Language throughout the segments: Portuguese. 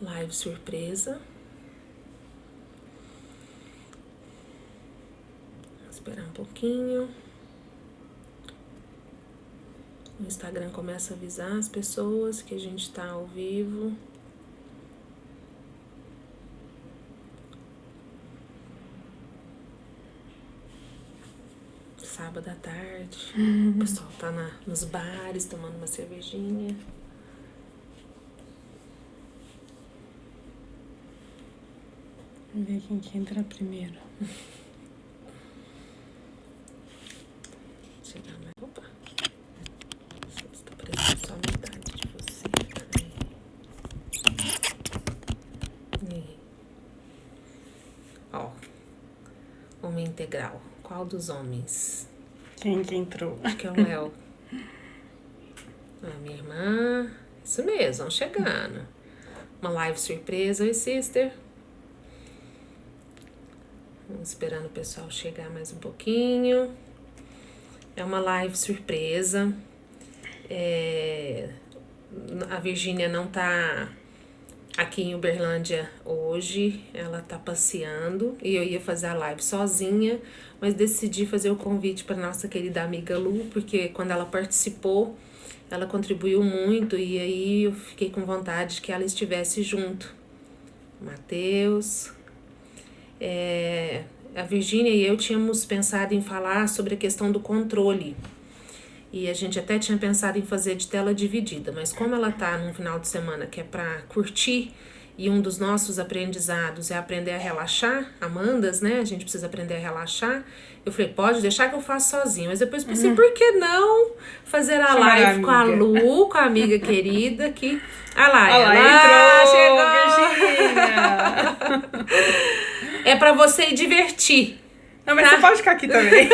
Live surpresa. Vou esperar um pouquinho. O Instagram começa a avisar as pessoas que a gente tá ao vivo. Sábado à tarde. O pessoal tá nos bares tomando uma cervejinha. Vamos ver quem que entra primeiro. Chegar mais. Opa! Estou parecendo só metade de você. Aí. Ó. Homem integral. Qual dos homens? Quem que entrou? Acho que é o Léo. Minha irmã. Isso mesmo, vão chegando. Uma live surpresa. Oi, sister. Vamos esperando o pessoal chegar mais um pouquinho. É uma live surpresa. A Virgínia não tá aqui em Uberlândia hoje. Ela tá passeando. E eu ia fazer a live sozinha. Mas decidi fazer o convite para nossa querida amiga Lu. Porque quando ela participou, ela contribuiu muito. E aí eu fiquei com vontade que ela estivesse junto. Matheus. A Virgínia e eu tínhamos pensado em falar sobre a questão do controle. E a gente até tinha pensado em fazer de tela dividida. Mas como ela tá num final de semana que é para curtir, e um dos nossos aprendizados é aprender a relaxar, Amandas, né? A gente precisa aprender a relaxar. Eu falei, pode deixar que eu faço sozinho. Mas depois pensei, por que não fazer a live com a Lu, com a amiga querida que... Ah lá, ela entrou, chegou! É pra você ir divertir. Não, mas tá? Você pode ficar aqui também.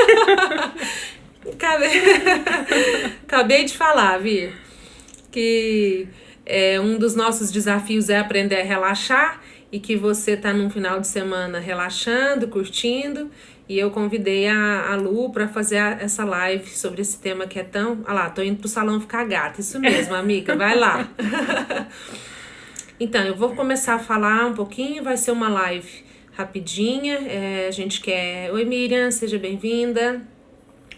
Acabei de falar, Vir, que um dos nossos desafios é aprender a relaxar e que você tá num final de semana relaxando, curtindo, e eu convidei a Lu para fazer essa live sobre esse tema que é tão... Ah lá, tô indo pro salão ficar gata. Isso mesmo, amiga, vai lá. Então, eu vou começar a falar um pouquinho, vai ser uma live rapidinha. A gente quer... Oi, Miriam, seja bem-vinda.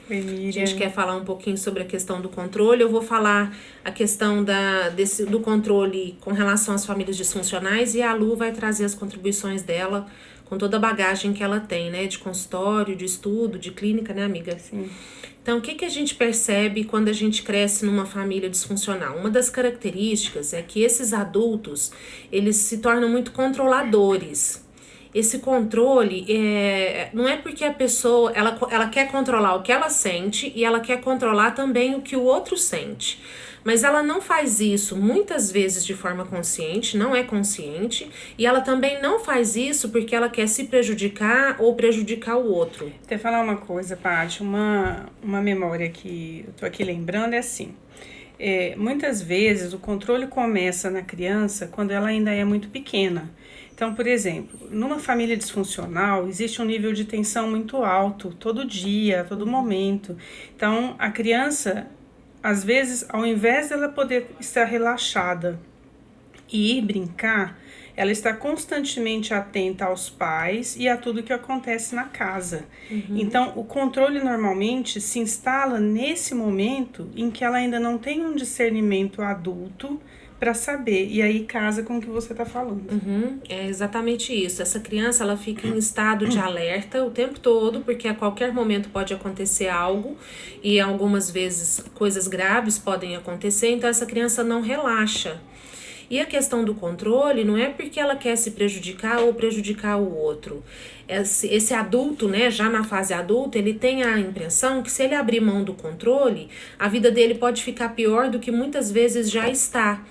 Oi, Miriam. A gente quer falar um pouquinho sobre a questão do controle. Eu vou falar a questão do controle com relação às famílias disfuncionais e a Lu vai trazer as contribuições dela com toda a bagagem que ela tem, né? De consultório, de estudo, de clínica, né, amiga? Sim. Então, o que a gente percebe quando a gente cresce numa família disfuncional? Uma das características é que esses adultos, eles se tornam muito controladores. Esse controle não é porque a pessoa ela quer controlar o que ela sente e ela quer controlar também o que o outro sente. Mas ela não faz isso muitas vezes de forma consciente, não é consciente, e ela também não faz isso porque ela quer se prejudicar ou prejudicar o outro. Até falar uma coisa, Paty, uma memória que eu tô aqui lembrando é assim. Muitas vezes o controle começa na criança quando ela ainda é muito pequena. Então, por exemplo, numa família disfuncional, existe um nível de tensão muito alto, todo dia, todo momento. Então, a criança, às vezes, ao invés dela poder estar relaxada e ir brincar, ela está constantemente atenta aos pais e a tudo que acontece na casa. Então, o controle normalmente se instala nesse momento em que ela ainda não tem um discernimento adulto para saber, e aí casa com o que você tá falando. É exatamente isso. Essa criança, ela fica em estado de alerta o tempo todo, porque a qualquer momento pode acontecer algo, e algumas vezes coisas graves podem acontecer, então essa criança não relaxa. E a questão do controle não é porque ela quer se prejudicar ou prejudicar o outro. Esse adulto, né, já na fase adulta, ele tem a impressão que se ele abrir mão do controle, a vida dele pode ficar pior do que muitas vezes já está.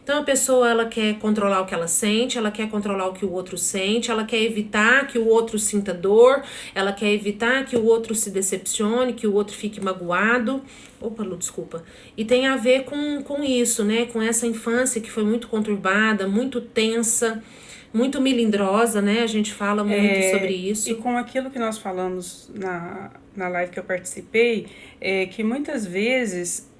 Então a pessoa, ela quer controlar o que ela sente, ela quer controlar o que o outro sente, ela quer evitar que o outro sinta dor, ela quer evitar que o outro se decepcione, que o outro fique magoado. Opa, Lu, desculpa. E tem a ver com isso, né? Com essa infância que foi muito conturbada, muito tensa, muito melindrosa, né? A gente fala muito sobre isso. E com aquilo que nós falamos na live que eu participei, que muitas vezes,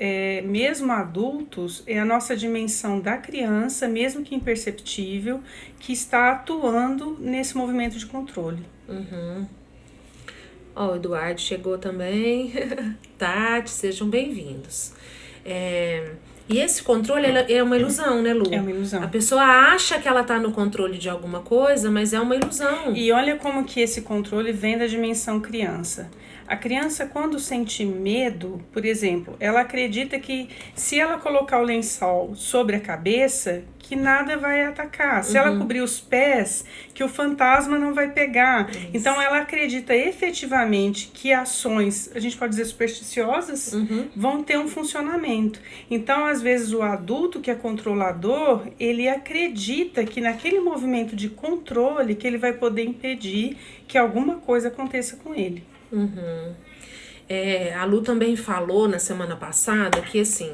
mesmo adultos, é a nossa dimensão da criança, mesmo que imperceptível, que está atuando nesse movimento de controle. Ó, o Eduardo chegou também. Tati, sejam bem-vindos. E esse controle é uma ilusão, né, Lu? É uma ilusão. A pessoa acha que ela tá no controle de alguma coisa, mas é uma ilusão. E olha como que esse controle vem da dimensão criança. A criança, quando sente medo, por exemplo, ela acredita que se ela colocar o lençol sobre a cabeça, que nada vai atacar. Se ela cobrir os pés, que o fantasma não vai pegar. Isso. Então, ela acredita efetivamente que ações, a gente pode dizer supersticiosas, vão ter um funcionamento. Então, às vezes, o adulto que é controlador, ele acredita que naquele movimento de controle, que ele vai poder impedir que alguma coisa aconteça com ele. A Lu também falou na semana passada que, assim,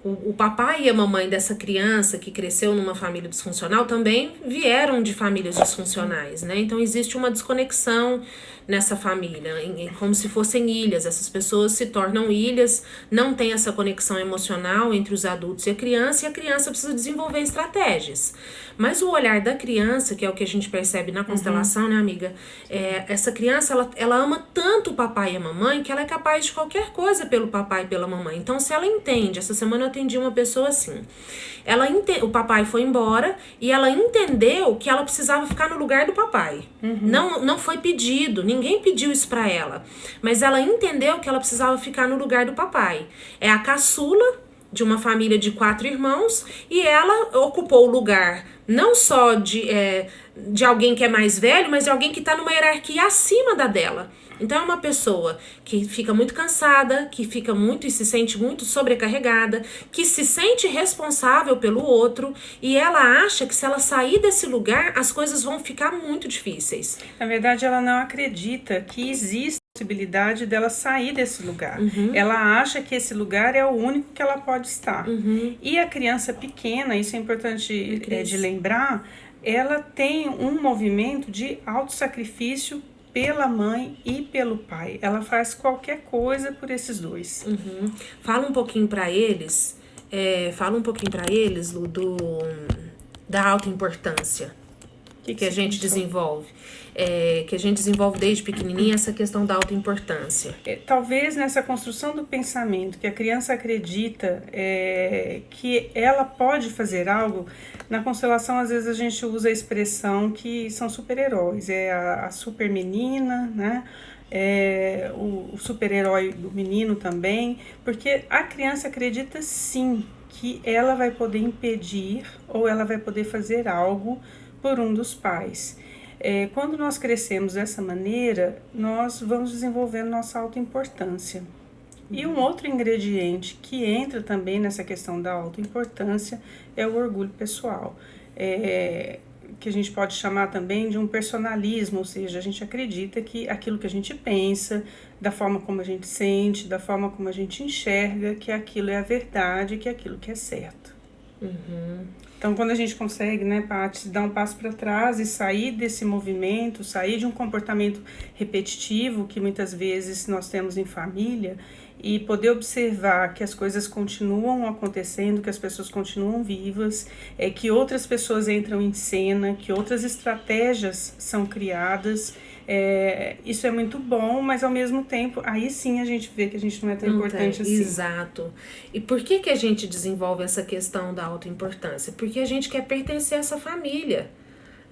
o papai e a mamãe dessa criança que cresceu numa família disfuncional também vieram de famílias disfuncionais, né? Então existe uma desconexão nessa família, como se fossem ilhas. Essas pessoas se tornam ilhas, não tem essa conexão emocional entre os adultos e a criança precisa desenvolver estratégias. Mas o olhar da criança, que é o que a gente percebe na constelação, né, amiga? Essa criança, ela ama tanto o papai e a mamãe que ela é capaz de qualquer coisa pelo papai e pela mamãe. Então, se ela entende, essa semana eu atendi uma pessoa assim, o papai foi embora e ela entendeu que ela precisava ficar no lugar do papai. Não foi pedido, ninguém pediu isso pra ela, mas ela entendeu que ela precisava ficar no lugar do papai. É a caçula de uma família de 4 irmãos e ela ocupou o lugar não só de alguém que é mais velho, mas de alguém que está numa hierarquia acima da dela. Então é uma pessoa que fica muito cansada, que fica muito e se sente muito sobrecarregada, que se sente responsável pelo outro e ela acha que se ela sair desse lugar, as coisas vão ficar muito difíceis. Na verdade, ela não acredita que existe a possibilidade dela sair desse lugar. Ela acha que esse lugar é o único que ela pode estar. E a criança pequena, isso é importante de lembrar, ela tem um movimento de autossacrifício pela mãe e pelo pai. Ela faz qualquer coisa por esses dois. Fala um pouquinho para eles, Lu, da autoimportância que a gente desenvolve. Que a gente desenvolve desde pequenininha essa questão da autoimportância. Talvez nessa construção do pensamento, que a criança acredita que ela pode fazer algo, na constelação às vezes a gente usa a expressão que são super-heróis, a super menina, né? O super-herói do menino também, porque a criança acredita sim que ela vai poder impedir ou ela vai poder fazer algo por um dos pais. Quando nós crescemos dessa maneira, nós vamos desenvolvendo nossa autoimportância. E um outro ingrediente que entra também nessa questão da autoimportância é o orgulho pessoal, que a gente pode chamar também de um personalismo, ou seja, a gente acredita que aquilo que a gente pensa, da forma como a gente sente, da forma como a gente enxerga, que aquilo é a verdade, que aquilo que é certo. Então, quando a gente consegue, né, Paty, dar um passo para trás e sair desse movimento, sair de um comportamento repetitivo que muitas vezes nós temos em família e poder observar que as coisas continuam acontecendo, que as pessoas continuam vivas, que outras pessoas entram em cena, que outras estratégias são criadas. Isso é muito bom, mas ao mesmo tempo, aí sim a gente vê que a gente não é tão importante assim. Exato. E por que a gente desenvolve essa questão da autoimportância? Porque a gente quer pertencer a essa família.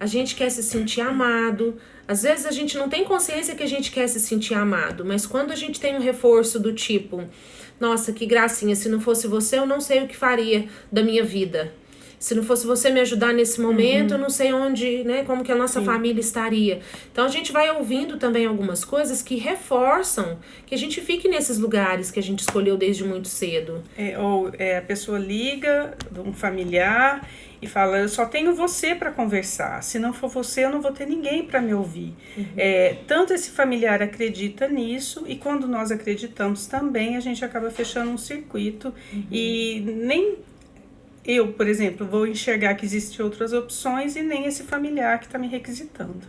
A gente quer se sentir amado. Às vezes a gente não tem consciência que a gente quer se sentir amado, mas quando a gente tem um reforço do tipo, nossa, que gracinha, se não fosse você eu não sei o que faria da minha vida. Se não fosse você me ajudar nesse momento, eu não sei onde, né, como que a nossa família estaria. Então a gente vai ouvindo também algumas coisas que reforçam que a gente fique nesses lugares que a gente escolheu desde muito cedo. A pessoa liga, um familiar, e fala, eu só tenho você para conversar. Se não for você, eu não vou ter ninguém para me ouvir. Tanto esse familiar acredita nisso, e quando nós acreditamos também, a gente acaba fechando um circuito e nem eu, por exemplo, vou enxergar que existem outras opções e nem esse familiar que está me requisitando.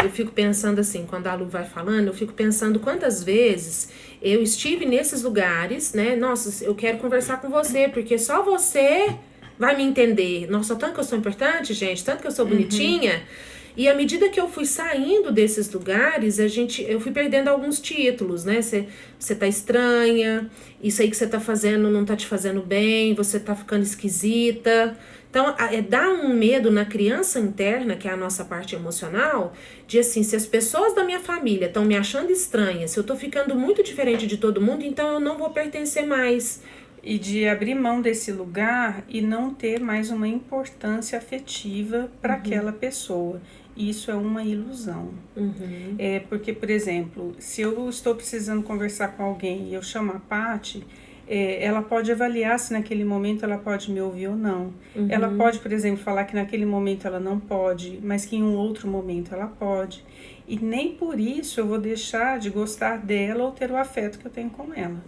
Eu fico pensando assim, quando a Lu vai falando, eu fico pensando quantas vezes eu estive nesses lugares, né? Nossa, eu quero conversar com você, porque só você vai me entender. Nossa, tanto que eu sou importante, gente, tanto que eu sou bonitinha. E à medida que eu fui saindo desses lugares, eu fui perdendo alguns títulos, né? Você tá estranha, isso aí que você tá fazendo não tá te fazendo bem, você tá ficando esquisita. Então, dá um medo na criança interna, que é a nossa parte emocional, de assim, se as pessoas da minha família estão me achando estranha, se eu tô ficando muito diferente de todo mundo, então eu não vou pertencer mais. E de abrir mão desse lugar e não ter mais uma importância afetiva para aquela pessoa. Isso é uma ilusão. É porque, por exemplo, se eu estou precisando conversar com alguém e eu chamo a Paty, ela pode avaliar se naquele momento ela pode me ouvir ou não. Ela pode, por exemplo, falar que naquele momento ela não pode, mas que em um outro momento ela pode. E nem por isso eu vou deixar de gostar dela ou ter o afeto que eu tenho com ela.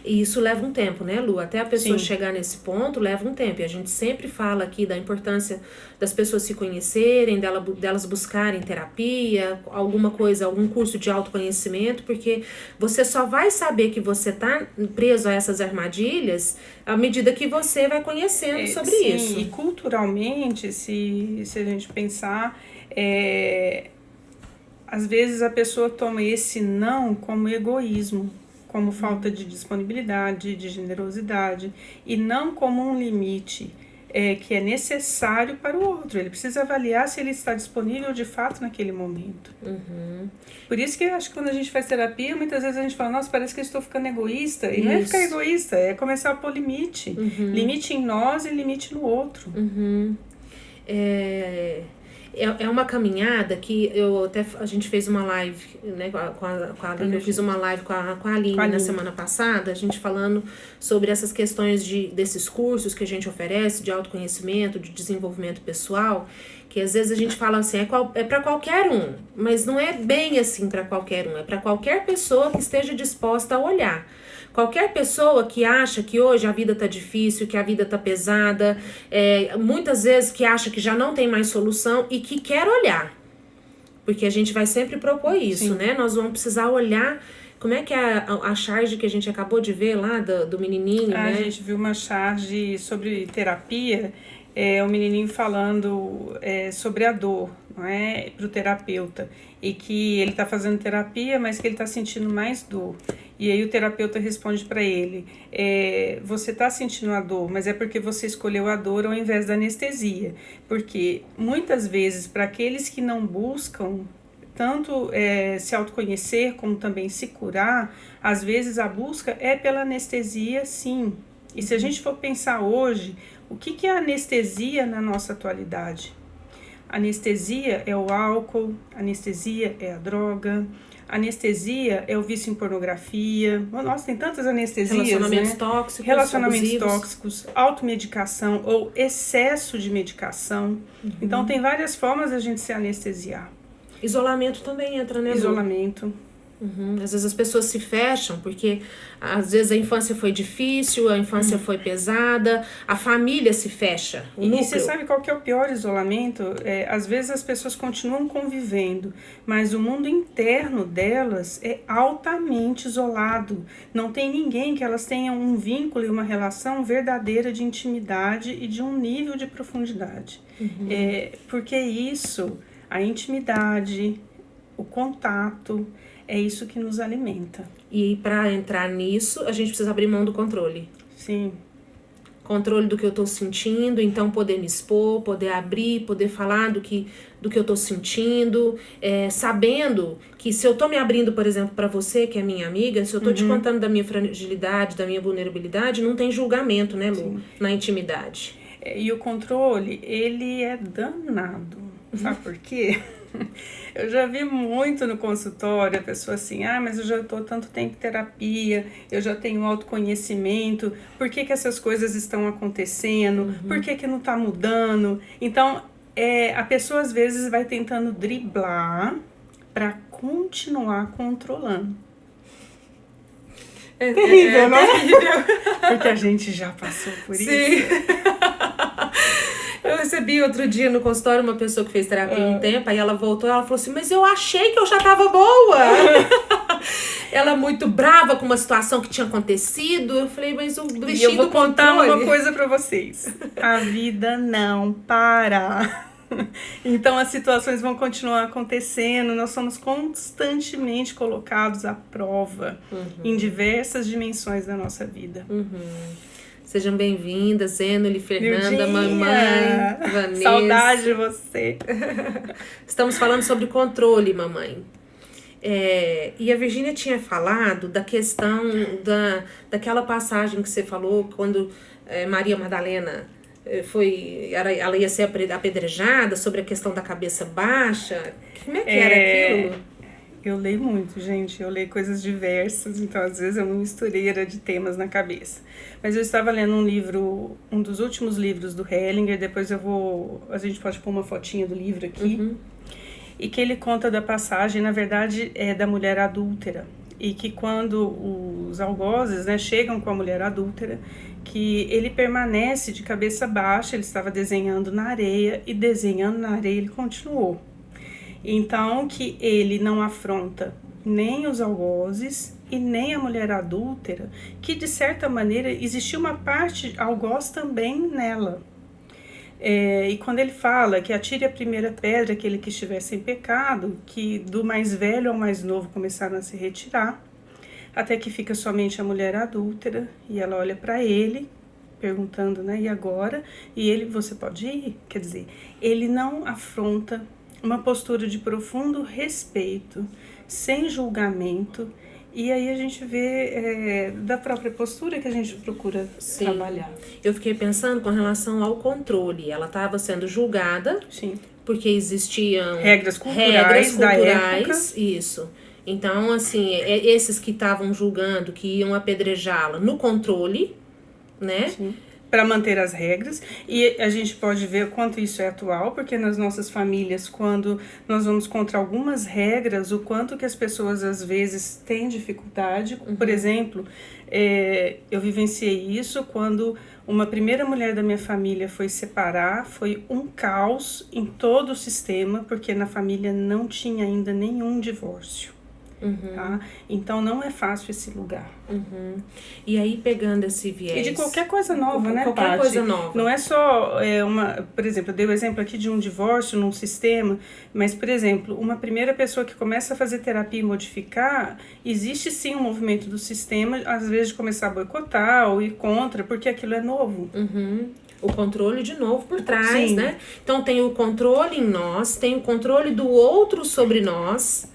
E isso leva um tempo, né, Lu? Até a pessoa Sim. chegar nesse ponto, leva um tempo. E a gente sempre fala aqui da importância das pessoas se conhecerem, delas buscarem terapia, alguma coisa, algum curso de autoconhecimento, porque você só vai saber que você tá preso a essas armadilhas à medida que você vai conhecendo sobre sim, isso. E culturalmente, se a gente pensar, às vezes a pessoa toma esse não como egoísmo, como falta de disponibilidade, de generosidade, e não como um limite que é necessário para o outro. Ele precisa avaliar se ele está disponível de fato naquele momento. Por isso que eu acho que quando a gente faz terapia, muitas vezes a gente fala, nossa, parece que eu estou ficando egoísta. E não é ficar egoísta, é começar a pôr limite. Limite em nós e limite no outro. É uma caminhada que a gente fez uma live, né, com a Aline, eu fiz uma live com a Aline na semana passada, a gente falando sobre essas questões desses cursos que a gente oferece, de autoconhecimento, de desenvolvimento pessoal, que às vezes a gente fala assim, é para qualquer um, mas não é bem assim para qualquer um, é para qualquer pessoa que esteja disposta a olhar. Qualquer pessoa que acha que hoje a vida tá difícil, que a vida tá pesada, muitas vezes que acha que já não tem mais solução e que quer olhar. Porque a gente vai sempre propor isso, Sim. né? Nós vamos precisar olhar. Como é que é a charge que a gente acabou de ver lá do menininho, né? A gente viu uma charge sobre terapia, o menininho falando sobre a dor, não é? Para o terapeuta. E que ele está fazendo terapia, mas que ele está sentindo mais dor. E aí o terapeuta responde para ele, você está sentindo a dor, mas é porque você escolheu a dor ao invés da anestesia. Porque muitas vezes, para aqueles que não buscam tanto se autoconhecer como também se curar, às vezes a busca é pela anestesia, sim. E se a gente for pensar hoje, o que é anestesia na nossa atualidade? Anestesia é o álcool, anestesia é a droga, anestesia é o vício em pornografia. Nossa, tem tantas anestesias, Relacionamentos né? tóxicos, Relacionamentos abusivos. tóxicos, automedicação ou excesso de medicação. Então, tem várias formas da gente se anestesiar. Isolamento também entra, né, Lu? Isolamento. Às vezes as pessoas se fecham porque às vezes a infância foi difícil, a infância foi pesada, a família se fecha, o núcleo. E você sabe qual que é o pior isolamento? Às vezes as pessoas continuam convivendo, mas o mundo interno delas é altamente isolado. Não tem ninguém que elas tenham um vínculo e uma relação verdadeira de intimidade e de um nível de profundidade. Porque isso, a intimidade, o contato, é isso que nos alimenta. E para entrar nisso, a gente precisa abrir mão do controle. Sim. Controle do que eu tô sentindo, então poder me expor, poder abrir, poder falar do que eu tô sentindo, sabendo que se eu tô me abrindo, por exemplo, para você, que é minha amiga, se eu tô te contando da minha fragilidade, da minha vulnerabilidade, não tem julgamento, né, Lu? Sim. Na intimidade. E o controle, ele é danado. Sabe por quê? Eu já vi muito no consultório a pessoa assim, mas eu já estou tanto tempo em terapia, eu já tenho autoconhecimento, por que essas coisas estão acontecendo, por que não está mudando? Então, a pessoa às vezes vai tentando driblar para continuar controlando. terrível, não é? Terrível. Porque a gente já passou por Sim. isso. Eu recebi outro dia no consultório uma pessoa que fez terapia um tempo, aí ela voltou e ela falou assim, mas eu achei que eu já tava boa. Ela muito brava com uma situação que tinha acontecido. Eu falei, mas o bichinho do controle... E eu vou contar uma coisa pra vocês. A vida não para. Então as situações vão continuar acontecendo, nós somos constantemente colocados à prova em diversas dimensões da nossa vida. Sejam bem-vindas, Zenoli, Fernanda, Mildinha! mamãe, Vanessa. Saudade de você. Estamos falando sobre controle, mamãe. E a Virgínia tinha falado da questão daquela passagem que você falou quando Maria Madalena ela ia ser apedrejada, sobre a questão da cabeça baixa. Como é que era aquilo? Eu leio muito, gente. Eu leio coisas diversas, então às vezes é uma mistureira de temas na cabeça. Mas eu estava lendo um livro, um dos últimos livros do Hellinger, depois a gente pode pôr uma fotinha do livro aqui, e que ele conta da passagem, na verdade, da mulher adúltera. E que quando os algozes, né, chegam com a mulher adúltera, que ele permanece de cabeça baixa, ele estava desenhando na areia, e desenhando na areia ele continuou. Então, que ele não afronta nem os algozes e nem a mulher adúltera, que de certa maneira existia uma parte algoz também nela. E quando ele fala que atire a primeira pedra aquele que estiver sem pecado, que do mais velho ao mais novo começaram a se retirar, até que fica somente a mulher adúltera, e ela olha para ele, perguntando, né, e agora? E ele, você pode ir? Quer dizer, ele não afronta, uma postura de profundo respeito, sem julgamento, e aí a gente vê da própria postura que a gente procura trabalhar. Eu fiquei pensando com relação ao controle. Ela estava sendo julgada, porque existiam regras culturais da época. Isso. Então, assim, esses que estavam julgando, que iam apedrejá-la no controle, né? Sim. Para manter as regras, e a gente pode ver o quanto isso é atual, porque nas nossas famílias, quando nós vamos contra algumas regras, o quanto que as pessoas às vezes têm dificuldade. Por exemplo, eu vivenciei isso quando uma primeira mulher da minha família foi separar, foi um caos em todo o sistema, porque na família não tinha ainda nenhum divórcio. Tá? Então não é fácil esse lugar. E aí pegando esse viés... E de qualquer coisa nova, né, qualquer coisa nova. Não é só por exemplo, eu dei o exemplo aqui de um divórcio num sistema, mas, por exemplo, uma primeira pessoa que começa a fazer terapia e modificar, existe sim um movimento do sistema, às vezes de começar a boicotar ou ir contra, porque aquilo é novo. O controle de novo por trás, né? Então tem o controle em nós, tem o controle do outro sobre nós,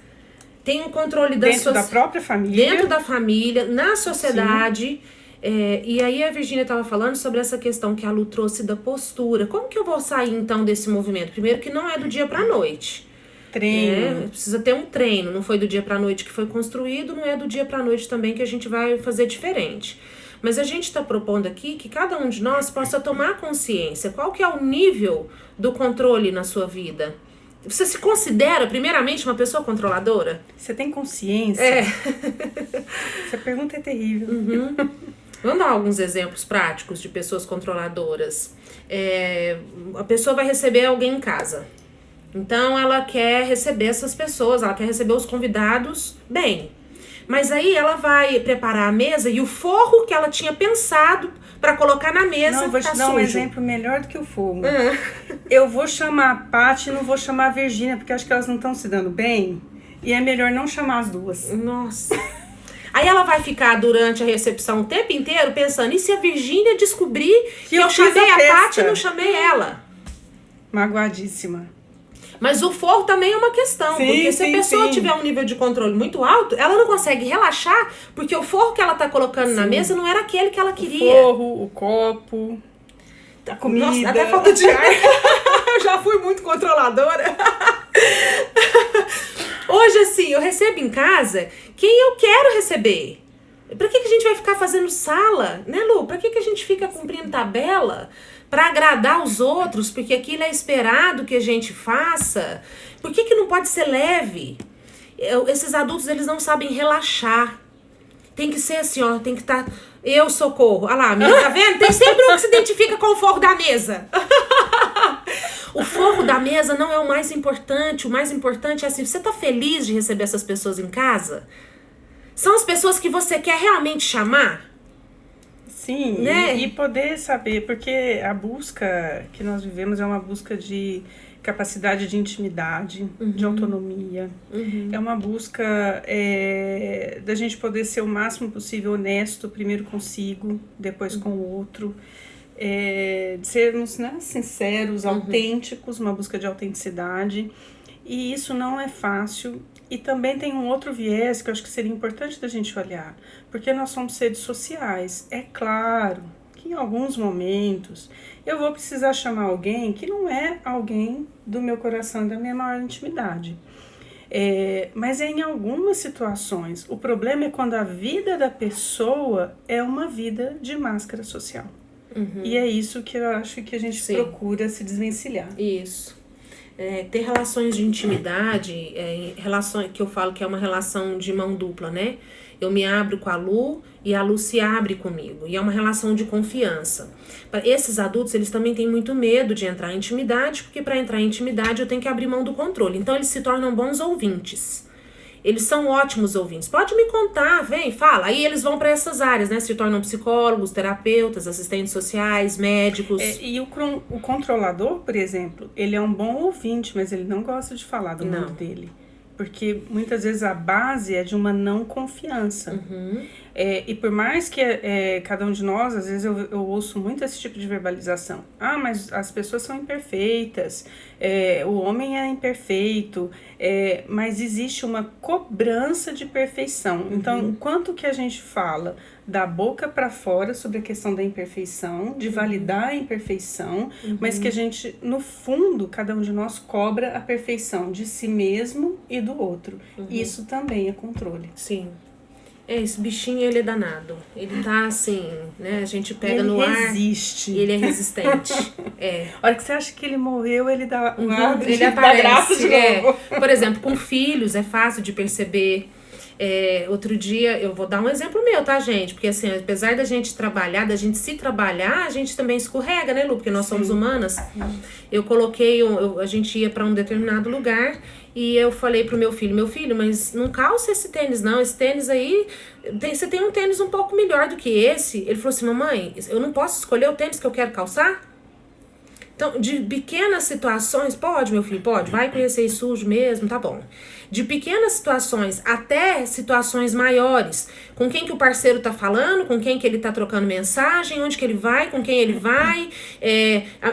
tem o controle dentro da própria família. Dentro da família, na sociedade. E aí a Virgínia estava falando sobre essa questão que a Lu trouxe da postura. Como que eu vou sair, então, desse movimento? Primeiro que não é do dia pra noite. Treino. Precisa ter um treino. Não foi do dia pra noite que foi construído, não é do dia pra noite também que a gente vai fazer diferente. Mas a gente está propondo aqui que cada um de nós possa tomar consciência. Qual que é o nível do controle na sua vida? Você se considera, primeiramente, uma pessoa controladora? Você tem consciência? Essa pergunta é terrível. Vamos dar alguns exemplos práticos de pessoas controladoras. A pessoa vai receber alguém em casa. Então, ela quer receber essas pessoas, ela quer receber os convidados bem. Mas aí ela vai preparar a mesa e o forro que ela tinha pensado para colocar na mesa não, vou te dar sujo. Um exemplo melhor do que o forro. Eu vou chamar a Paty e não vou chamar a Virgínia, porque acho que elas não estão se dando bem. E é melhor não chamar as duas. Nossa. Aí ela vai ficar durante a recepção o tempo inteiro pensando, e se a Virgínia descobrir que eu chamei a Paty e não chamei ela? Magoadíssima. Mas o forro também é uma questão, porque se a pessoa tiver um nível de controle muito alto, ela não consegue relaxar, porque o forro que ela tá colocando na mesa não era aquele que ela queria. O forro, o copo, a comida. Nossa, até falta de ar. Eu já fui muito controladora. Hoje, assim, eu recebo em casa quem eu quero receber. Pra que a gente vai ficar fazendo sala, né, Lu? Pra que a gente fica cumprindo tabela? Para agradar os outros, porque aquilo é esperado que a gente faça. Por que não pode ser leve? Esses adultos, eles não sabem relaxar. Tem que ser assim, ó, tem que estar... Eu socorro. Olha lá, menina, tá vendo? Tem sempre um que se identifica com o forro da mesa. O forro da mesa não é o mais importante. O mais importante é assim, você tá feliz de receber essas pessoas em casa? São as pessoas que você quer realmente chamar? Sim, né? E poder saber, porque a busca que nós vivemos é uma busca de capacidade de intimidade, de autonomia. É uma busca da gente poder ser o máximo possível honesto, primeiro consigo, depois com o outro. De sermos, né, sinceros, autênticos, uma busca de autenticidade. E isso não é fácil. E também tem um outro viés que eu acho que seria importante da gente olhar, porque nós somos seres sociais. É claro que em alguns momentos eu vou precisar chamar alguém que não é alguém do meu coração e da minha maior intimidade. Mas em algumas situações, o problema é quando a vida da pessoa é uma vida de máscara social. E é isso que eu acho que a gente procura se desvencilhar. Isso. Ter relações de intimidade, relações que eu falo que é uma relação de mão dupla, né? Eu me abro com a Lu e a Lu se abre comigo. E é uma relação de confiança. Esses adultos, eles também têm muito medo de entrar em intimidade, porque para entrar em intimidade eu tenho que abrir mão do controle. Então eles se tornam bons ouvintes. Eles são ótimos ouvintes. Pode me contar, vem, fala. Aí eles vão para essas áreas, né? Se tornam psicólogos, terapeutas, assistentes sociais, médicos. E o controlador, por exemplo, ele é um bom ouvinte, mas ele não gosta de falar do mundo dele. Porque muitas vezes a base é de uma não confiança. E por mais que cada um de nós, às vezes eu ouço muito esse tipo de verbalização. Ah, mas as pessoas são imperfeitas, o homem é imperfeito, mas existe uma cobrança de perfeição. Então, enquanto que a gente fala da boca para fora sobre a questão da imperfeição, de validar a imperfeição, mas que a gente, no fundo, cada um de nós cobra a perfeição de si mesmo e do outro. Isso também é controle. Sim. Esse bichinho, ele é danado. Ele tá assim, né? A gente pega no ar. Ele resiste. E ele é resistente. A hora que você acha que ele morreu, ele dá um abre, ele aparece. Por exemplo, com filhos é fácil de perceber. Outro dia, eu vou dar um exemplo meu, tá, gente? Porque assim, apesar da gente trabalhar, da gente se trabalhar, a gente também escorrega, né, Lu? Porque nós somos humanas. Eu coloquei, a gente ia pra um determinado lugar e eu falei pro meu filho, mas não calça esse tênis não, esse tênis aí, você tem um tênis um pouco melhor do que esse. Ele falou assim, mamãe, eu não posso escolher o tênis que eu quero calçar? Então, de pequenas situações, pode, meu filho, pode, vai conhecer sujo mesmo, tá bom. De pequenas situações até situações maiores, com quem que o parceiro tá falando, com quem que ele tá trocando mensagem, onde que ele vai, com quem ele vai,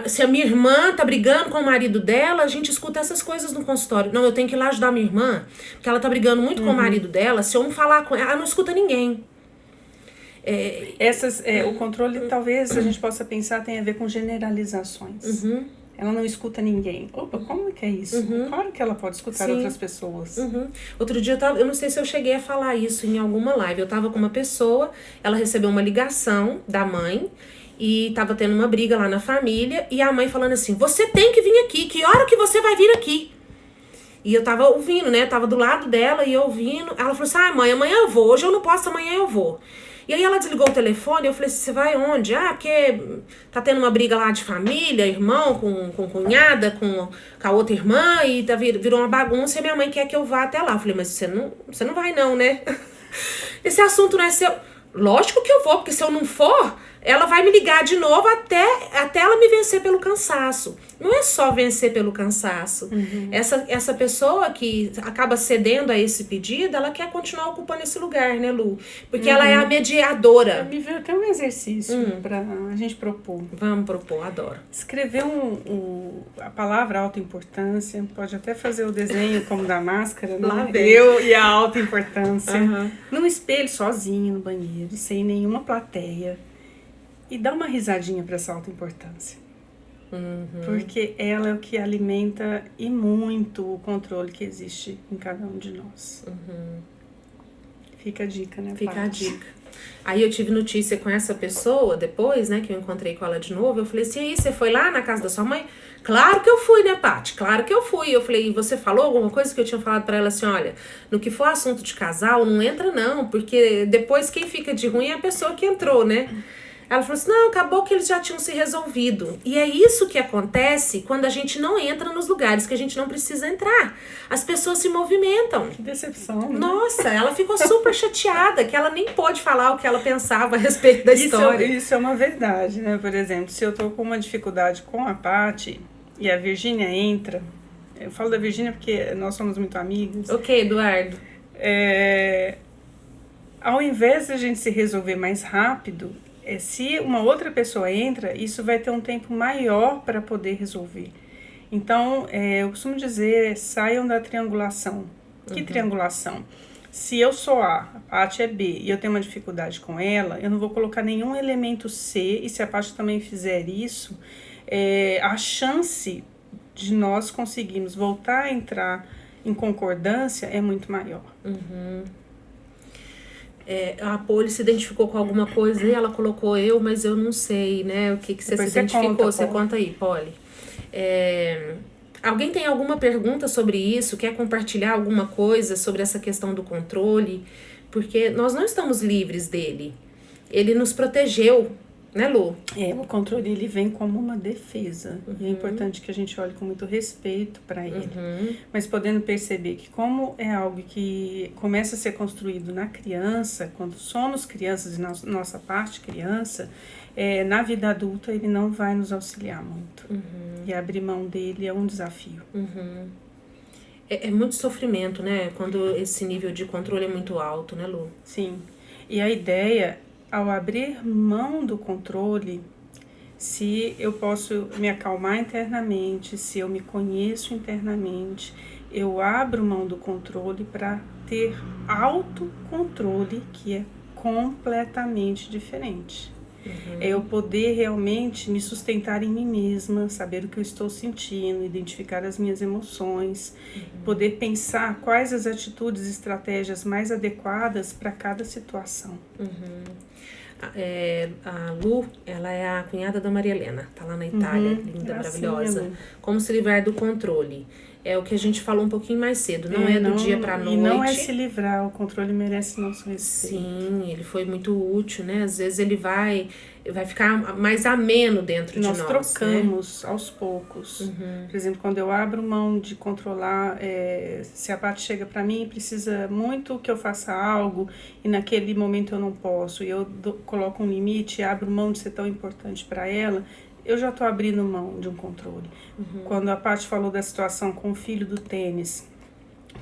se a minha irmã tá brigando com o marido dela, a gente escuta essas coisas no consultório. Não, eu tenho que ir lá ajudar a minha irmã, porque ela tá brigando muito com o marido dela, se eu não falar com ela não escuta ninguém. O controle, talvez a gente possa pensar, tem a ver com generalizações. Ela não escuta ninguém. Opa, como é que é isso? Claro que ela pode escutar outras pessoas. Outro dia, eu não sei se eu cheguei a falar isso em alguma live. Eu tava com uma pessoa, ela recebeu uma ligação da mãe e tava tendo uma briga lá na família e a mãe falando assim, você tem que vir aqui, que hora que você vai vir aqui? E eu tava ouvindo, né? Eu tava do lado dela e ouvindo. Ela falou assim, mãe, amanhã eu vou. Hoje eu não posso, amanhã eu vou. E aí ela desligou o telefone, eu falei assim, você vai onde? Porque tá tendo uma briga lá de família, irmão com cunhada, com a outra irmã, e virou uma bagunça e minha mãe quer que eu vá até lá. Eu falei, mas você não vai não, né? Esse assunto não é seu. Lógico que eu vou, porque se eu não for, ela vai me ligar de novo até ela me vencer pelo cansaço. Não é só vencer pelo cansaço. Essa pessoa que acaba cedendo a esse pedido, ela quer continuar ocupando esse lugar, né, Lu? Porque ela é a mediadora. Me veio até um exercício pra a gente propor. Vamos propor, adoro. Escrever a palavra autoimportância, pode até fazer o desenho como da máscara, né? Eu e a autoimportância. Num espelho, sozinho, no banheiro, sem nenhuma plateia. E dá uma risadinha para essa autoimportância. Porque ela é o que alimenta e muito o controle que existe em cada um de nós. Fica a dica, né, Fica a dica. Aí eu tive notícia com essa pessoa depois, né, que eu encontrei com ela de novo. Eu falei assim, e aí, você foi lá na casa da sua mãe? Claro que eu fui, né, Paty? Claro que eu fui. Eu falei, e você falou alguma coisa? Que eu tinha falado pra ela assim, olha, no que for assunto de casal, não entra não, porque depois quem fica de ruim é a pessoa que entrou, né? Ela falou assim, não, acabou que eles já tinham se resolvido. E é isso que acontece quando a gente não entra nos lugares que a gente não precisa entrar. As pessoas se movimentam. Que decepção, né? Nossa, ela ficou super chateada, que ela nem pôde falar o que ela pensava a respeito da história. Isso é uma verdade, né? Por exemplo, se eu tô com uma dificuldade com a Paty e a Virgínia entra, eu falo da Virgínia porque nós somos muito amigas. Ok, Eduardo. Ao invés de a gente se resolver mais rápido, se uma outra pessoa entra, isso vai ter um tempo maior para poder resolver. Então, eu costumo dizer, saiam da triangulação. Que triangulação? Se eu sou A Paty é B e eu tenho uma dificuldade com ela, eu não vou colocar nenhum elemento C, e se a Paty também fizer isso, a chance de nós conseguirmos voltar a entrar em concordância é muito maior. A Poli se identificou com alguma coisa e ela colocou mas eu não sei, né? O que você se identificou? Você conta aí, Poli. Alguém tem alguma pergunta sobre isso? Quer compartilhar alguma coisa sobre essa questão do controle? Porque nós não estamos livres dele. Ele nos protegeu, né, Lu? O controle ele vem como uma defesa. E é importante que a gente olhe com muito respeito para ele. Mas podendo perceber que como é algo que começa a ser construído na criança, quando somos crianças e nossa parte criança, na vida adulta ele não vai nos auxiliar muito. E abrir mão dele é um desafio. É muito sofrimento, né? Quando esse nível de controle é muito alto, né, Lu? Sim. E a ideia, ao abrir mão do controle, se eu posso me acalmar internamente, se eu me conheço internamente, eu abro mão do controle para ter autocontrole, que é completamente diferente. É eu poder realmente me sustentar em mim mesma, saber o que eu estou sentindo, identificar as minhas emoções, poder pensar quais as atitudes e estratégias mais adequadas para cada situação. A Lu, ela é a cunhada da Maria Helena, tá lá na Itália, linda, maravilhosa. Como se livrar do controle. É o que a gente falou um pouquinho mais cedo, não é do dia pra noite. E não é se livrar, o controle merece nosso respeito. Sim, ele foi muito útil, né? Às vezes ele vai ficar mais ameno dentro de nós. Nós trocamos, né? Aos poucos. Por exemplo, quando eu abro mão de controlar, se a Paty chega pra mim e precisa muito que eu faça algo e naquele momento eu não posso, e eu coloco um limite e abro mão de ser tão importante pra ela, eu já estou abrindo mão de um controle. Quando a Paty falou da situação com o filho do tênis,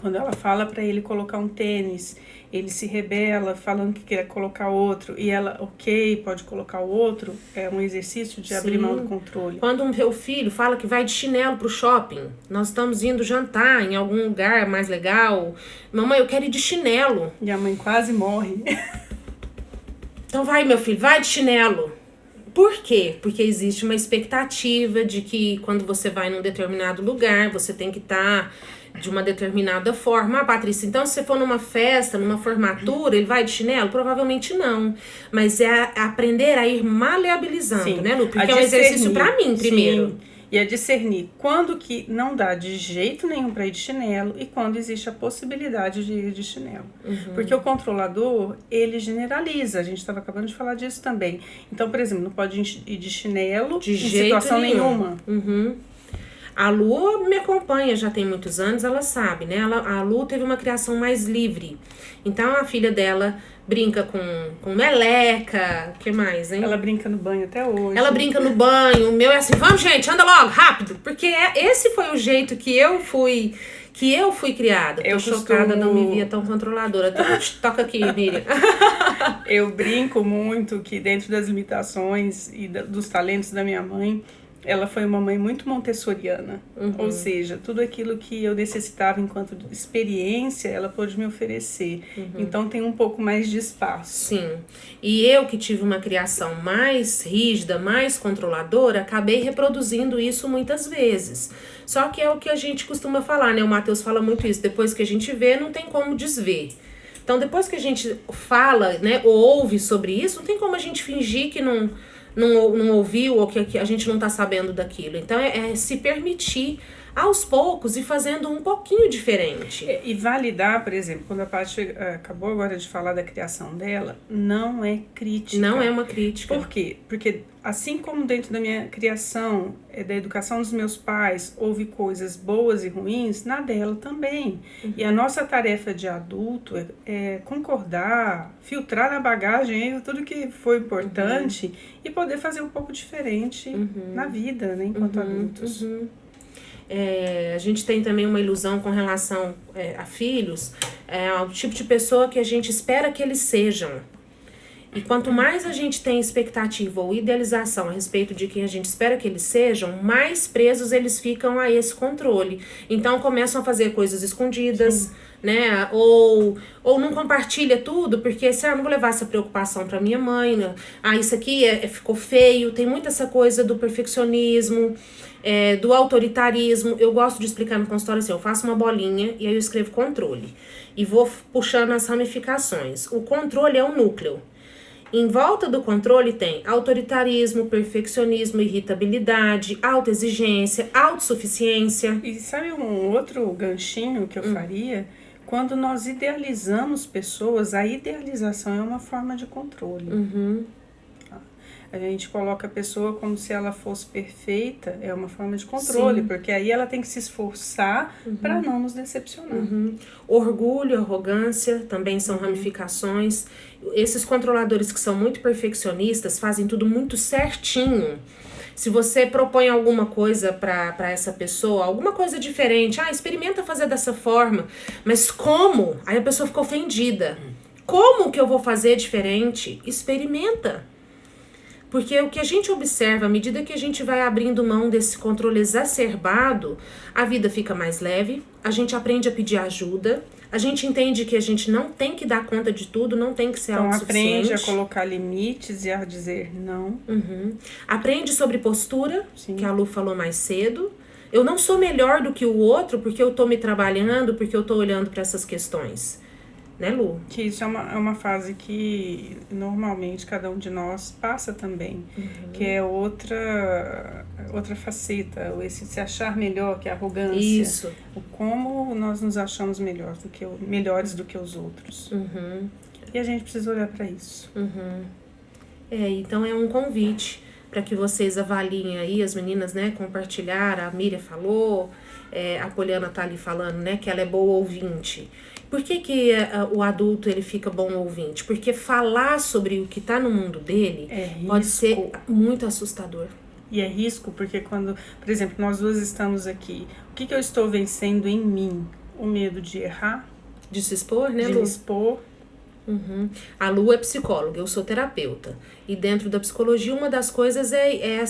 quando ela fala para ele colocar um tênis, ele se rebela falando que quer colocar outro, e ela, ok, pode colocar o outro, é um exercício de abrir mão do controle. Quando o meu filho fala que vai de chinelo pro shopping, nós estamos indo jantar em algum lugar mais legal, mamãe, eu quero ir de chinelo. E a mãe quase morre. Então vai, meu filho, vai de chinelo. Por quê? Porque existe uma expectativa de que quando você vai num determinado lugar, você tem que estar de uma determinada forma. Patrícia, então se você for numa festa, numa formatura, ele vai de chinelo? Provavelmente não. Mas é aprender a ir maleabilizando, né, Lu? Porque é um exercício pra mim primeiro. Sim. E é discernir quando que não dá de jeito nenhum para ir de chinelo e quando existe a possibilidade de ir de chinelo. Porque o controlador, ele generaliza. A gente estava acabando de falar disso também. Então, por exemplo, não pode ir de chinelo de situação nenhuma. A Lu me acompanha já tem muitos anos, ela sabe, né? A Lu teve uma criação mais livre. Então, a filha dela brinca com meleca, o que mais, hein? Ela brinca no banho até hoje. Ela brinca no banho, o meu é assim, vamos gente, anda logo, rápido. Porque esse foi o jeito que eu fui criada. Tô chocada, não me via tão controladora. Toca aqui, Miriam. Eu brinco muito que dentro das limitações e dos talentos da minha mãe, ela foi uma mãe muito montessoriana, ou seja, tudo aquilo que eu necessitava enquanto experiência, ela pôde me oferecer. Então tem um pouco mais de espaço. Sim, e eu que tive uma criação mais rígida, mais controladora, acabei reproduzindo isso muitas vezes. Só que é o que a gente costuma falar, né? O Matheus fala muito isso, depois que a gente vê, não tem como desver. Então, depois que a gente fala, né, ou ouve sobre isso, não tem como a gente fingir que não ouviu ou que a gente não está sabendo daquilo. Então, é se permitir aos poucos e fazendo um pouquinho diferente. E validar, por exemplo, quando a Paty acabou agora de falar da criação dela, não é crítica. Não é uma crítica. Por quê? Porque assim como dentro da minha criação, da educação dos meus pais, houve coisas boas e ruins, na dela também. E a nossa tarefa de adulto é concordar, filtrar na bagagem tudo que foi importante e poder fazer um pouco diferente na vida, né, enquanto adultos. A gente tem também uma ilusão com relação a filhos, ao tipo de pessoa que a gente espera que eles sejam. E quanto mais a gente tem expectativa ou idealização a respeito de quem a gente espera que eles sejam, mais presos eles ficam a esse controle. Então começam a fazer coisas escondidas, né? Ou não compartilha tudo, porque eu não vou levar essa preocupação para minha mãe, né? Isso aqui ficou feio. Tem muito essa coisa do perfeccionismo, do autoritarismo. Eu gosto de explicar no consultório assim, eu faço uma bolinha e aí eu escrevo controle. E vou puxando as ramificações. O controle é o núcleo. Em volta do controle tem autoritarismo, perfeccionismo, irritabilidade, autoexigência, autossuficiência. E sabe um outro ganchinho que eu faria? Quando nós idealizamos pessoas, a idealização é uma forma de controle. A gente coloca a pessoa como se ela fosse perfeita, é uma forma de controle, porque aí ela tem que se esforçar para não nos decepcionar. Orgulho, arrogância também são ramificações. Esses controladores que são muito perfeccionistas fazem tudo muito certinho. Se você propõe alguma coisa para essa pessoa, alguma coisa diferente, experimenta fazer dessa forma, mas como? Aí a pessoa fica ofendida. Como que eu vou fazer diferente? Experimenta. Porque o que a gente observa, à medida que a gente vai abrindo mão desse controle exacerbado, a vida fica mais leve, a gente aprende a pedir ajuda, a gente entende que a gente não tem que dar conta de tudo, não tem que ser autossuficiente. Aprende a colocar limites e a dizer não. Aprende sobre postura, que a Lu falou mais cedo. Eu não sou melhor do que o outro porque eu tô me trabalhando, porque eu tô olhando para essas questões. Né, Lu? Que isso é uma fase que normalmente cada um de nós passa também, que é outra faceta, esse se achar melhor, que é a arrogância. Isso. O como nós nos achamos melhores do que os outros. E a gente precisa olhar para isso. Então é um convite para que vocês avaliem aí, as meninas, né, compartilharam, a Miriam falou, a Poliana tá ali falando, né, que ela é boa ouvinte. Por que o adulto ele fica bom ouvinte? Porque falar sobre o que está no mundo dele pode ser muito assustador. E é risco porque quando, por exemplo, nós duas estamos aqui, o que eu estou vencendo em mim? O medo de errar? De se expor, né, Lu? De me expor. A Lu é psicóloga, eu sou terapeuta. E dentro da psicologia, uma das coisas é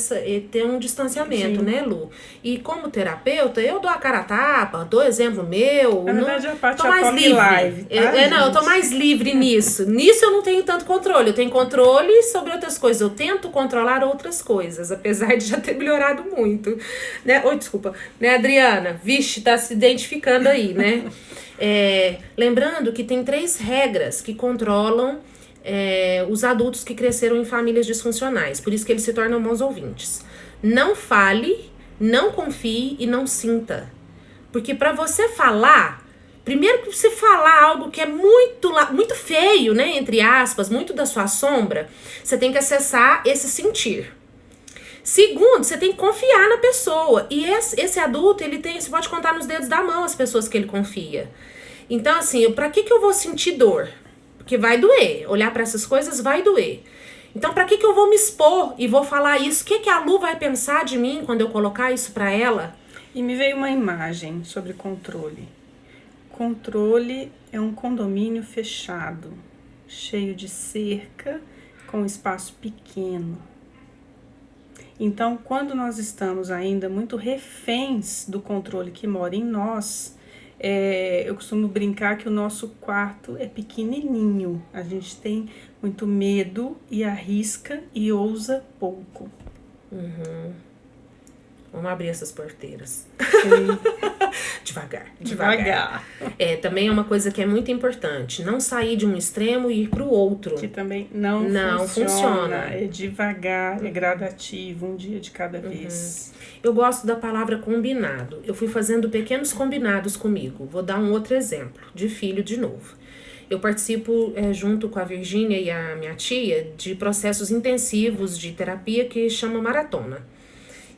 ter um distanciamento, né, Lu? E como terapeuta, eu dou a cara a tapa, dou exemplo meu. Na verdade, a parte tô mais livre. Live, tá, eu tô mais livre nisso. Nisso eu não tenho tanto controle. Eu tenho controle sobre outras coisas. Eu tento controlar outras coisas, apesar de já ter melhorado muito. Né? Desculpa. Né, Adriana? Vixe, tá se identificando aí, né? Lembrando que tem 3 regras que controlam os adultos que cresceram em famílias disfuncionais. Por isso que eles se tornam bons ouvintes. Não fale, não confie e não sinta. Porque para você falar, primeiro que você falar algo que é muito feio, né, entre aspas, muito da sua sombra, você tem que acessar esse sentir. Segundo, você tem que confiar na pessoa. E esse adulto, você pode contar nos dedos da mão as pessoas que ele confia. Então, assim, pra que eu vou sentir dor? Porque vai doer. Olhar pra essas coisas vai doer. Então, pra que eu vou me expor e vou falar isso? O que a Lu vai pensar de mim quando eu colocar isso pra ela? E me veio uma imagem sobre controle. Controle é um condomínio fechado, cheio de cerca, com espaço pequeno. Então, quando nós estamos ainda muito reféns do controle que mora em nós, eu costumo brincar que o nosso quarto é pequenininho. A gente tem muito medo e arrisca e ousa pouco. Vamos abrir essas porteiras. Devagar. Também é uma coisa que é muito importante. Não sair de um extremo e ir para o outro. Que também não funciona. É devagar, é gradativo, um dia de cada vez. Eu gosto da palavra combinado. Eu fui fazendo pequenos combinados comigo. Vou dar um outro exemplo, de filho de novo. Eu participo, junto com a Virgínia e a minha tia, de processos intensivos de terapia que chama maratona.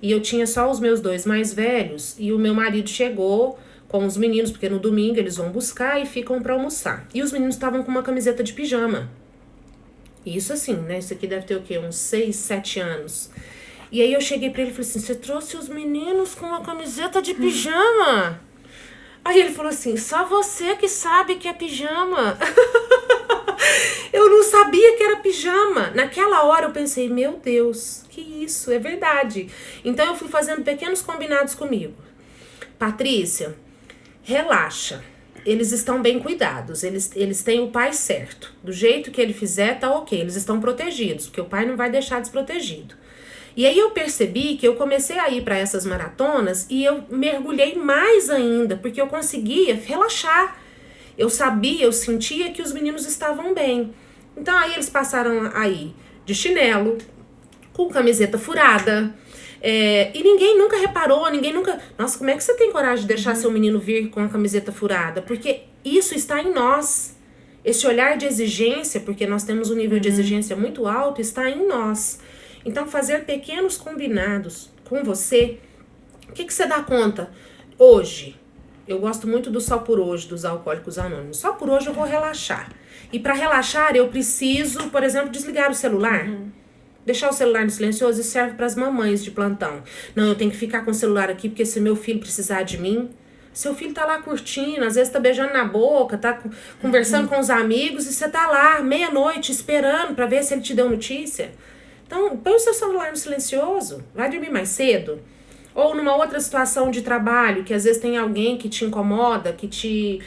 E eu tinha só os meus 2 mais velhos e o meu marido chegou com os meninos, porque no domingo eles vão buscar e ficam para almoçar. E os meninos estavam com uma camiseta de pijama. Isso assim, né? Isso aqui deve ter o quê? Uns 6, 7 anos. E aí eu cheguei pra ele e falei assim, você trouxe os meninos com uma camiseta de pijama? Aí ele falou assim, só você que sabe que é pijama. Eu não sabia que era pijama. Naquela hora eu pensei, meu Deus, que isso, é verdade. Então eu fui fazendo pequenos combinados comigo. Patrícia, relaxa. Eles estão bem cuidados, eles têm o pai certo. Do jeito que ele fizer, tá ok. Eles estão protegidos, porque o pai não vai deixar desprotegido. E aí eu percebi que eu comecei a ir para essas maratonas e eu mergulhei mais ainda, porque eu conseguia relaxar. Eu sabia, eu sentia que os meninos estavam bem. Então aí eles passaram aí de chinelo, com camiseta furada. E ninguém nunca reparou, ninguém nunca... Nossa, como é que você tem coragem de deixar seu menino vir com a camiseta furada? Porque isso está em nós. Esse olhar de exigência, porque nós temos um nível de exigência muito alto, está em nós. Então, fazer pequenos combinados com você, o que você dá conta? Hoje, eu gosto muito do Só por Hoje, dos Alcoólicos Anônimos. Só por hoje eu vou relaxar. E para relaxar, eu preciso, por exemplo, desligar o celular. Deixar o celular no silencioso, isso serve para as mamães de plantão. Não, eu tenho que ficar com o celular aqui, porque se meu filho precisar de mim... Seu filho tá lá curtindo, às vezes tá beijando na boca, tá conversando com os amigos, e você tá lá, meia-noite, esperando para ver se ele te deu notícia. Então, põe o seu celular no silencioso, vai dormir mais cedo. Ou numa outra situação de trabalho, que às vezes tem alguém que te incomoda, que te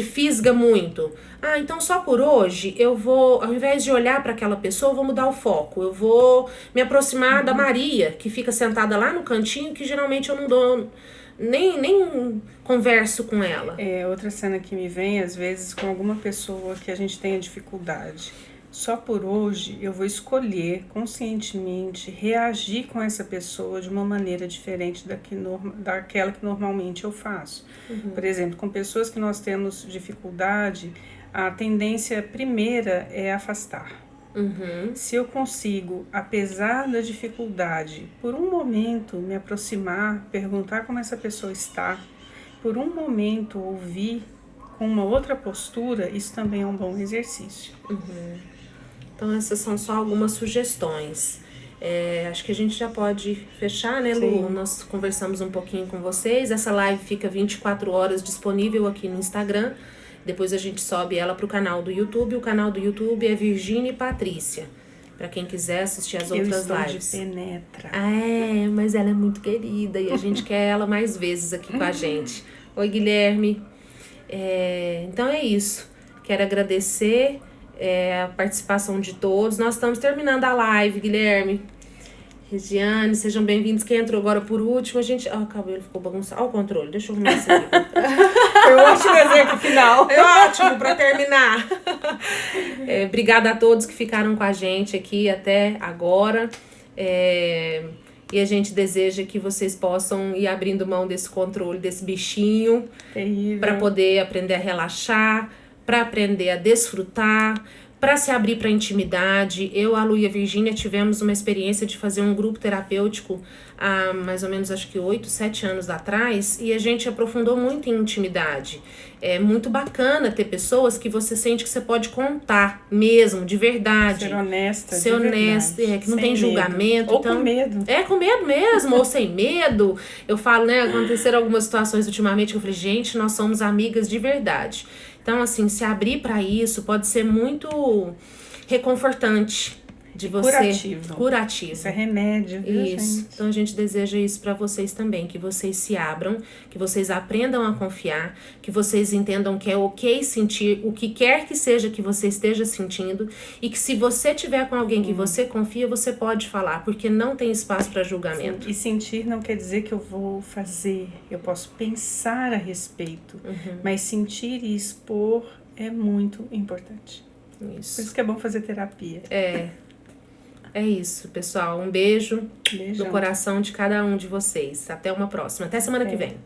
fisga muito. Ah, então só por hoje eu vou, ao invés de olhar para aquela pessoa, eu vou mudar o foco. Eu vou me aproximar da Maria, que fica sentada lá no cantinho, que geralmente eu não dou, nem converso com ela. Outra cena que me vem, às vezes, com alguma pessoa que a gente tenha dificuldade. Só por hoje eu vou escolher conscientemente reagir com essa pessoa de uma maneira diferente daquela que normalmente eu faço. Por exemplo, com pessoas que nós temos dificuldade, a tendência primeira é afastar. Se eu consigo, apesar da dificuldade, por um momento me aproximar, perguntar como essa pessoa está, por um momento ouvir com uma outra postura, isso também é um bom exercício. Então essas são só algumas sugestões. Acho que a gente já pode fechar, né, Lu? Sim. Nós conversamos um pouquinho com vocês. Essa live fica 24 horas disponível aqui no Instagram. Depois a gente sobe ela para o canal do YouTube. O canal do YouTube é Virgínia e Patrícia. Para quem quiser assistir as outras lives. De penetra. Mas ela é muito querida e a gente quer ela mais vezes aqui com a gente. Oi, Guilherme. Então é isso. Quero agradecer a participação de todos. Nós estamos terminando a live, Guilherme. Regiane, sejam bem-vindos. Quem entrou agora por último, a gente... o cabelo ficou bagunçado. Olha o controle, deixa eu arrumar isso aqui. Foi um ótimo exemplo final. É ótimo para terminar. Obrigada a todos que ficaram com a gente aqui até agora. E a gente deseja que vocês possam ir abrindo mão desse controle, desse bichinho, para poder aprender a relaxar, para aprender a desfrutar, para se abrir para a intimidade. Eu, a Lu e a Virgínia tivemos uma experiência de fazer um grupo terapêutico há mais ou menos, acho que 8, 7 anos atrás, e a gente aprofundou muito em intimidade. É muito bacana ter pessoas que você sente que você pode contar mesmo, de verdade. Ser honesta, Ser honesta, que não tem julgamento. Ou com medo. Com medo mesmo, ou sem medo. Eu falo, né, aconteceram algumas situações ultimamente que eu falei, gente, nós somos amigas de verdade. Então, assim, se abrir para isso pode ser muito reconfortante. de você. Curativo. Curativo. Isso é remédio, viu, Isso. gente? Então a gente deseja isso para vocês também, que vocês se abram, que vocês aprendam a confiar, que vocês entendam que é ok sentir o que quer que seja que você esteja sentindo e que se você tiver com alguém que você confia, você pode falar, porque não tem espaço para julgamento. Sim. E sentir não quer dizer que eu vou fazer, eu posso pensar a respeito, mas sentir e expor é muito importante. Por isso que é bom fazer terapia. É isso, pessoal. Um beijo Beijão. no coração de cada um de vocês. Até uma próxima. Até semana que vem.